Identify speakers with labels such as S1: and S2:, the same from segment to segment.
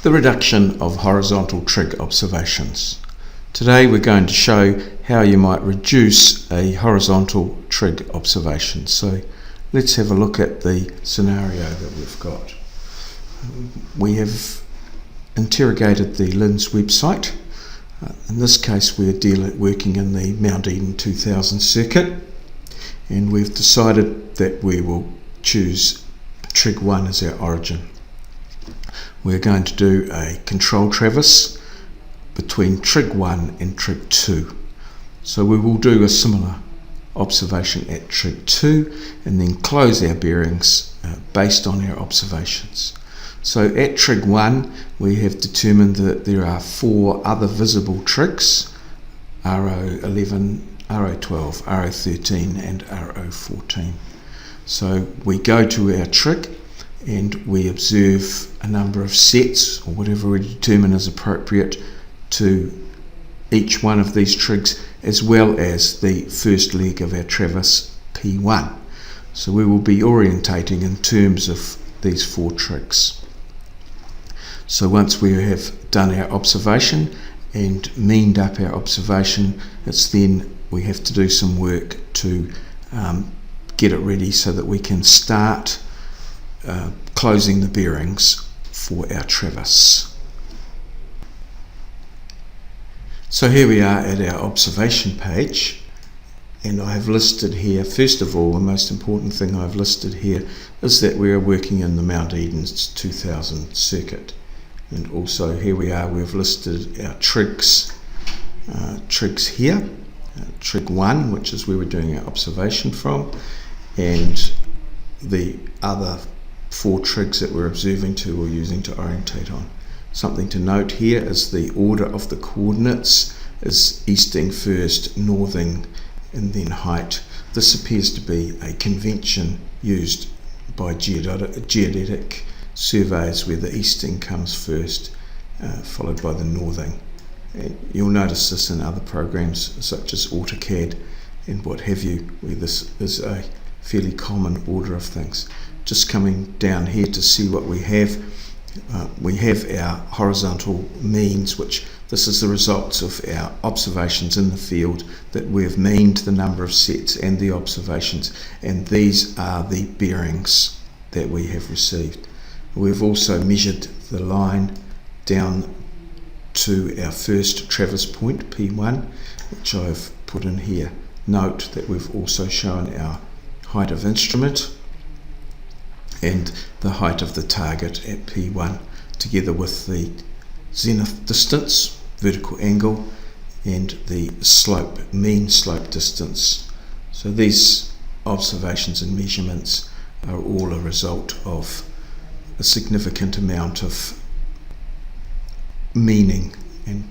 S1: The reduction of horizontal trig observations. Today we're going to show how you might reduce a horizontal trig observation. So let's have a look at the scenario that we've got. We have interrogated the LINS website. In this case we're working in the Mount Eden 2000 circuit, and we've decided that we will choose Trig 1 as our origin. We're going to do a control traverse between Trig 1 and Trig 2. So we will do a similar observation at Trig 2 and then close our bearings based on our observations. So at Trig 1 we have determined that there are 4 other visible trigs, RO11, RO12, RO13 and RO14. So we go to our trig and we observe a number of sets, or whatever we determine is appropriate to each one of these trigs, as well as the first leg of our traverse P1. So we will be orientating in terms of these 4 trigs. So once we have done our observation and meaned up our observation, it's then we have to do some work to get it ready so that we can start closing the bearings for our traverse. So here we are at our observation page, and I have listed here, first of all, the most important thing I've listed here is that we are working in the Mount Eden 2000 circuit. And also here we are, we've listed our trigs here, Trig 1, which is where we're doing our observation from, and the other 4 trigs that we're observing to or using to orientate on. Something to note here is the order of the coordinates is easting first, northing, and then height. This appears to be a convention used by geodetic surveys where the easting comes first, followed by the northing. And you'll notice this in other programs such as AutoCAD and what have you, where this is a fairly common order of things. Just coming down here to see what we have our horizontal means, which this is the results of our observations in the field, that we've meaned the number of sets and the observations, and these are the bearings that we have received. We've also measured the line down to our first traverse point, P1, which I've put in here. Note that we've also shown our height of instrument and the height of the target at P1, together with the zenith distance, vertical angle, and the slope, mean slope distance. So these observations and measurements are all a result of a significant amount of meaning and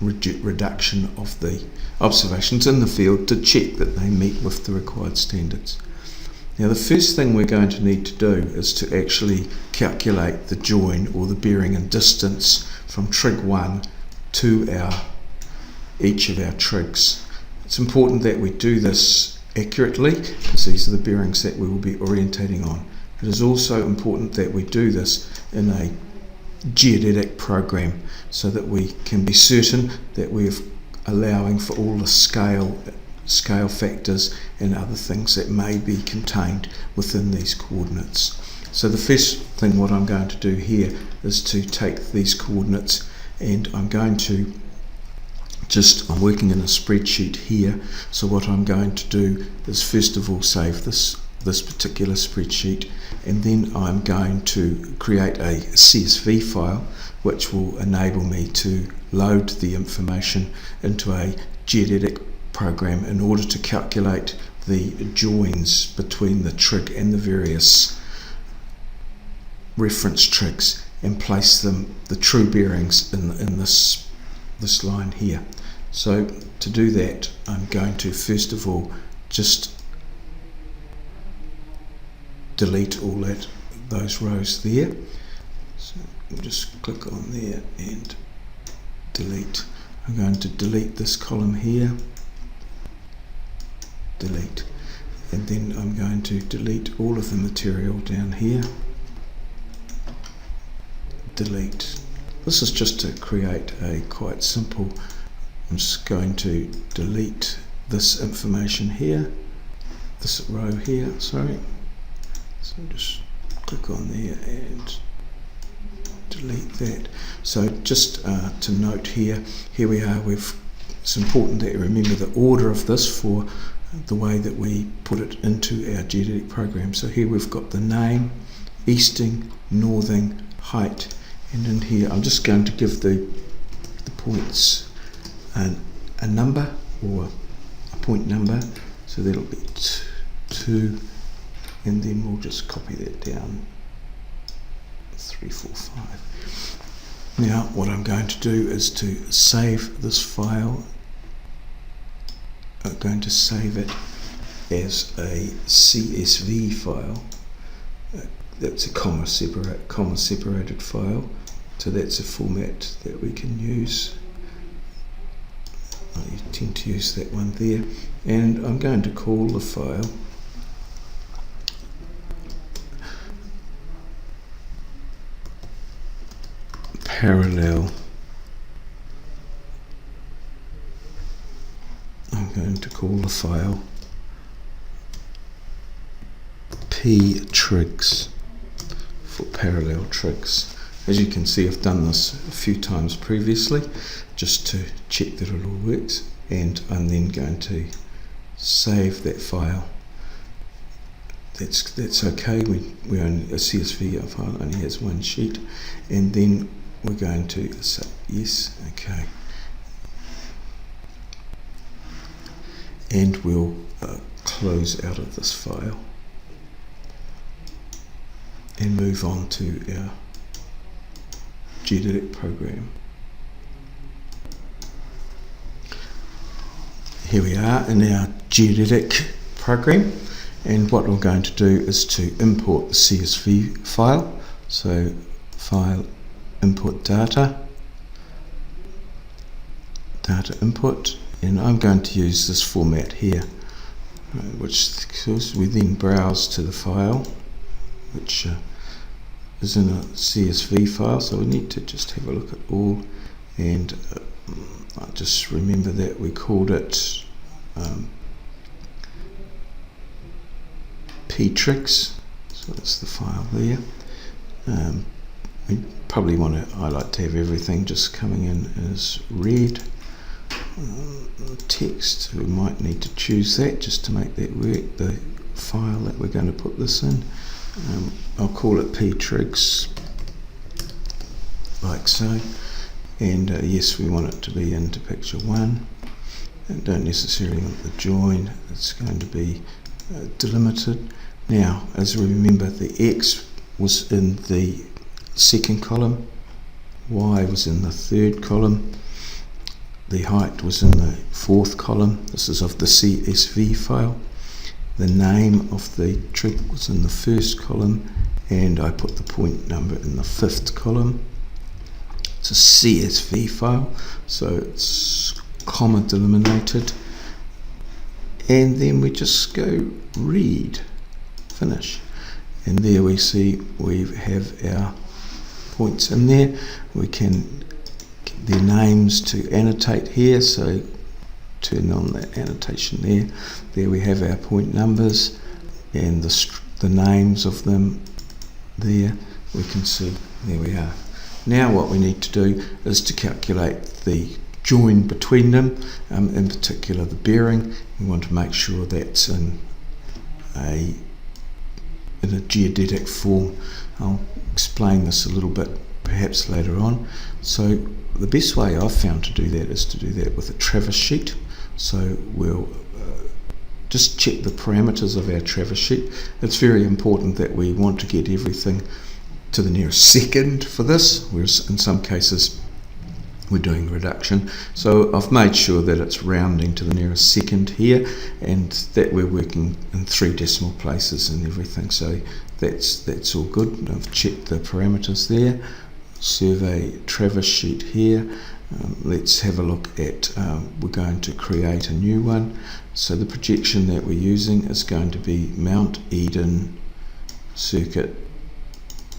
S1: reduction of the observations in the field to check that they meet with the required standards. Now the first thing we're going to need to do is to actually calculate the join or the bearing and distance from Trig 1 to each of our trigs. It's important that we do this accurately because these are the bearings that we will be orientating on. It is also important that we do this in a geodetic program so that we can be certain that we're allowing for all the scale factors and other things that may be contained within these coordinates. So the first thing what I'm going to do here is to take these coordinates, and I'm going to I'm working in a spreadsheet here, so what I'm going to do is first of all save this particular spreadsheet, and then I'm going to create a CSV file which will enable me to load the information into a geodetic program in order to calculate the joins between the trig and the various reference trigs and place the true bearings in this line here. So to do that, I'm going to first of all just delete all those rows there. So we'll just click on there and delete. I'm going to delete this column here, delete, and then I'm going to delete all of the material down here, delete, this is just to create a quite simple. I'm just going to delete this information here, this row here, sorry. So just click on there and delete that. So just to note here we are. It's important that you remember the order of this for the way that we put it into our geodetic program. So here we've got the name, easting, northing, height, and in here I'm just going to give the points a number or a point number. So that'll be 2, and then we'll just copy that down 3, 4, 5. Now what I'm going to do is to save this file. I'm going to save it as a CSV file. That's a comma separated file. So that's a format that we can use. I tend to use that one there, and I'm going to call the file parallel. I'm going to call the file Trigs for parallel trigs. As you can see, I've done this a few times previously just to check that it all works, and I'm then going to save that file. That's okay. We only, a CSV file only has one sheet, and then we're going to say yes, okay, and we'll close out of this file and move on to our geodetic program. Here we are in our geodetic program, and what we're going to do is to import the CSV file. So file, import data input, and I'm going to use this format here, which we then browse to the file, which is in a CSV file. So we need to just have a look at all, and I just remember that we called it Trigs, so that's the file there. We probably want to, I like to have everything just coming in as red. Text, we might need to choose that just to make that work, the file that we're going to put this in. I'll call it Trigs, like so, and yes, we want it to be into picture 1, and don't necessarily want the join, it's going to be delimited. Now, as we remember, the X was in the second column, Y was in the third column, the height was in the fourth column. This is of the CSV file. The name of the trig was in the first column, and I put the point number in the fifth column. It's a CSV file, so it's comma delimited, and then we just go read, finish, and there we see we have our points in there. We can get their names to annotate here, so turn on that annotation there. There we have our point numbers and the names of them there. We can see, there we are. Now what we need to do is to calculate the join between them, in particular the bearing. We want to make sure that's in a geodetic form. I'll explain this a little bit perhaps later on. So the best way I've found to do that is to do that with a Travis sheet. So we'll just check the parameters of our Travis sheet. It's very important that we want to get everything to the nearest second for this, whereas in some cases we're doing reduction. So I've made sure that it's rounding to the nearest second here, and that we're working in 3 decimal places and everything. So that's all good. I've checked the parameters there. Survey Travis sheet here. Let's have a look at, we're going to create a new one. So the projection that we're using is going to be Mount Eden Circuit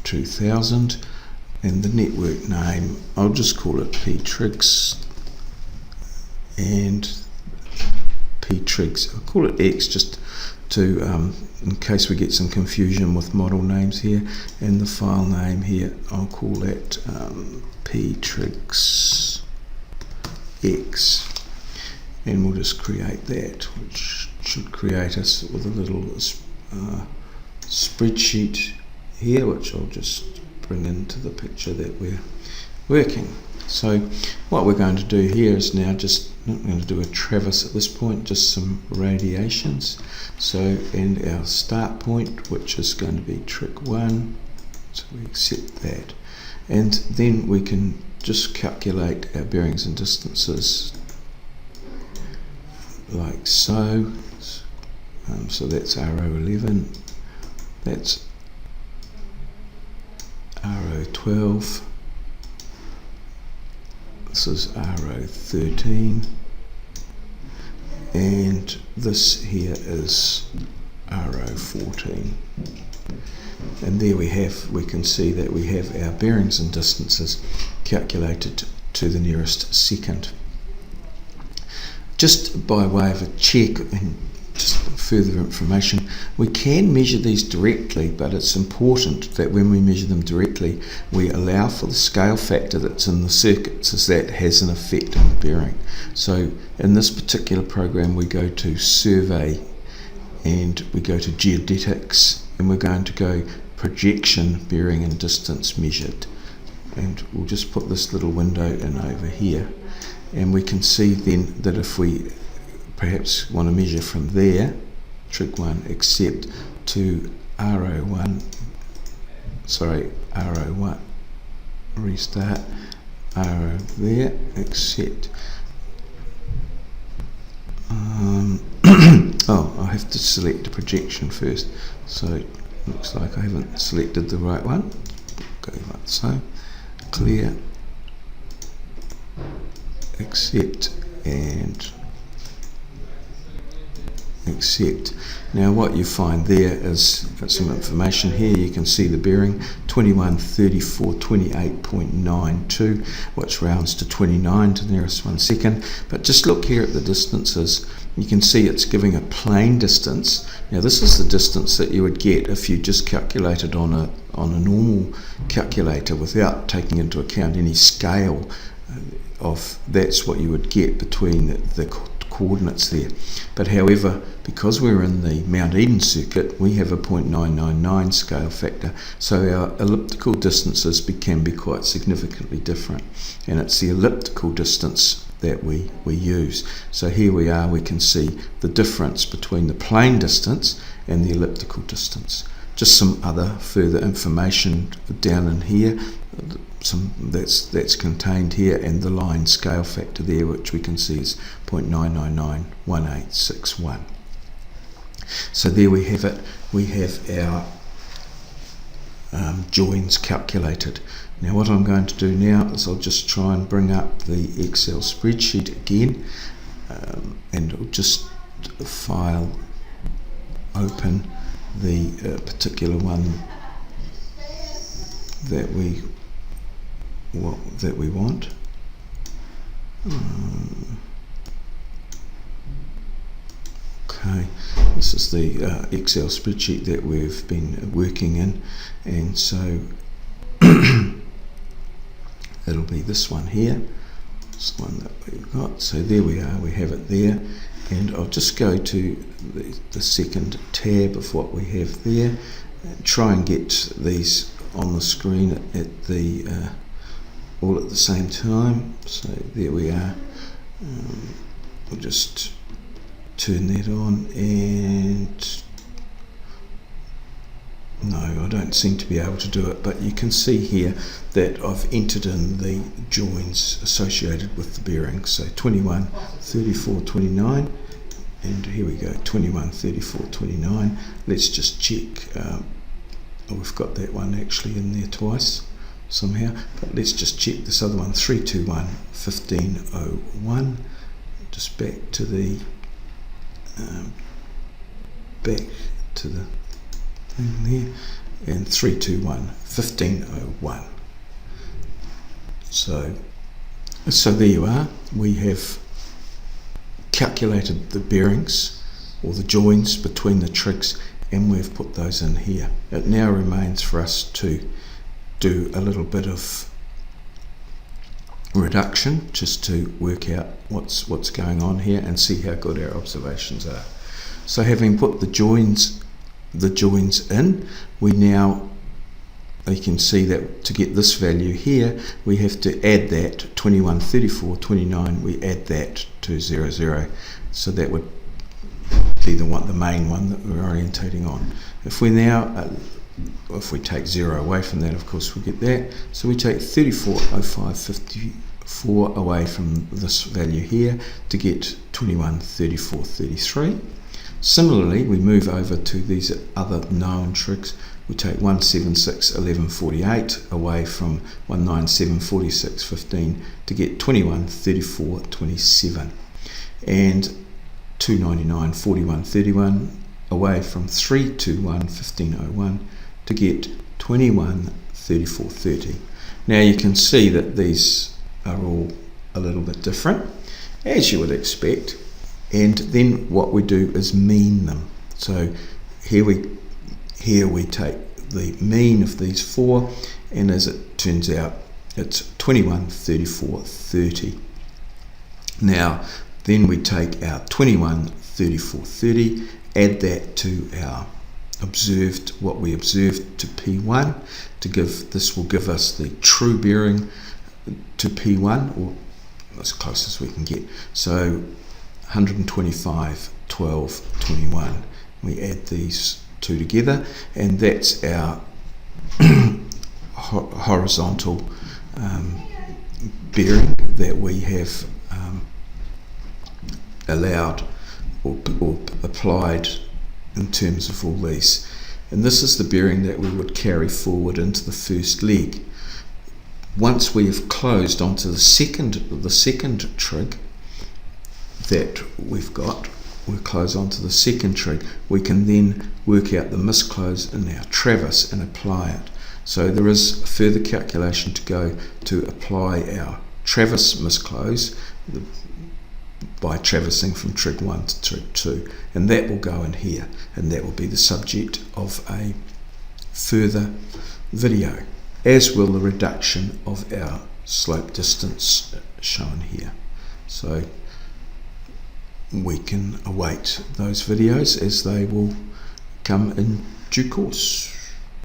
S1: 2000. and the network name, I'll just call it P-Trigs, and P-Trigs, I'll call it X just to in case we get some confusion with model names here, and the file name here, I'll call that P-Trigs X, and we'll just create that, which should create us with a little spreadsheet here, which I'll just bring into the picture that we're working. So what we're going to do here is now just not going to do a traverse at this point, just some radiations. So, and our start point, which is going to be trig 1, so we accept that, and then we can just calculate our bearings and distances like so. So that's RO11, that's RO12, this is RO13, and this here is RO14. And there we can see that we have our bearings and distances calculated to the nearest second. Just by way of a check and just further information, we can measure these directly, but it's important that when we measure them directly, we allow for the scale factor that's in the circuits, as that has an effect on the bearing. So in this particular program, we go to survey and we go to geodetics, and we're going to go projection bearing and distance measured, and we'll just put this little window in over here, and we can see then that if we perhaps want to measure from there, trig 1 accept, to RO1, restart, RO there, accept. Oh, I have to select the projection first, so it looks like I haven't selected the right one. Go like so, clear, accept, and accept. Now what you find there is some information here. You can see the bearing 2134.28.92, which rounds to 29 to the nearest 1 second. But just look here at the distances. You can see it's giving a plane distance. Now this is the distance that you would get if you just calculated on a normal calculator without taking into account any scale of. That's what you would get between the coordinates there. But however, because we're in the Mount Eden circuit, we have a 0.999 scale factor, so our elliptical distances can be quite significantly different, and it's the elliptical distance that we use. So here we are, we can see the difference between the plane distance and the elliptical distance. Just some other further information down in here, some that's contained here, and the line scale factor there, which we can see is 0.9991861. So there we have it. We have our joins calculated. Now what I'm going to do now is I'll just try and bring up the Excel spreadsheet again, and I'll just file open the particular one that we want. Okay, this is the Excel spreadsheet that we've been working in, and so it'll be this one here, this one that we've got. So there we are, we have it there, and I'll just go to the second tab of what we have there, and try and get these on the screen at the all at the same time. So there we are. We'll just turn that on, and no, I don't seem to be able to do it, but you can see here that I've entered in the joins associated with the bearing. So 2134.29, and here we go, 2134.29. Let's just check. We've got that one actually in there twice somehow, but let's just check this other one, 321.1501. Just back to the thing there, and 321.1501. So there you are. We have calculated the bearings or the joins between the trigs, and we've put those in here. It now remains for us to do a little bit of reduction just to work out what's going on here and see how good our observations are. So having put the joins in, you can see that to get this value here, we have to add that 21, 34, 29, we add that to 0, 0. So that would be the main one that we're orientating on. If we take 0 away from that, of course we'll get that. So we take 34.0554 away from this value here to get 21, 34, 33. Similarly, we move over to these other known trigs. We take 176.1148 away from 197.46.15 to get 21, 34, 27. And 299.41.31 away from 321.15.01 to get 21, 34, 30. Now you can see that these are all a little bit different, as you would expect. And then what we do is mean them. So here we take the mean of these four, and as it turns out, it's 21, 34, 30. Now, then we take our 21, 34, 30, add that to our what we observed to P1 this will give us the true bearing to P1, or as close as we can get. So 125, 12, 21. We add these two together, and that's our horizontal bearing that we have allowed or applied in terms of all these. And this is the bearing that we would carry forward into the first leg. Once we have closed onto the second trig that we've got, we close onto the second trig, we can then work out the misclose in our traverse and apply it. So there is a further calculation to go to apply our traverse misclose by traversing from trig 1 to trig 2, and that will go in here, and that will be the subject of a further video, as will the reduction of our slope distance shown here. So we can await those videos as they will come in due course.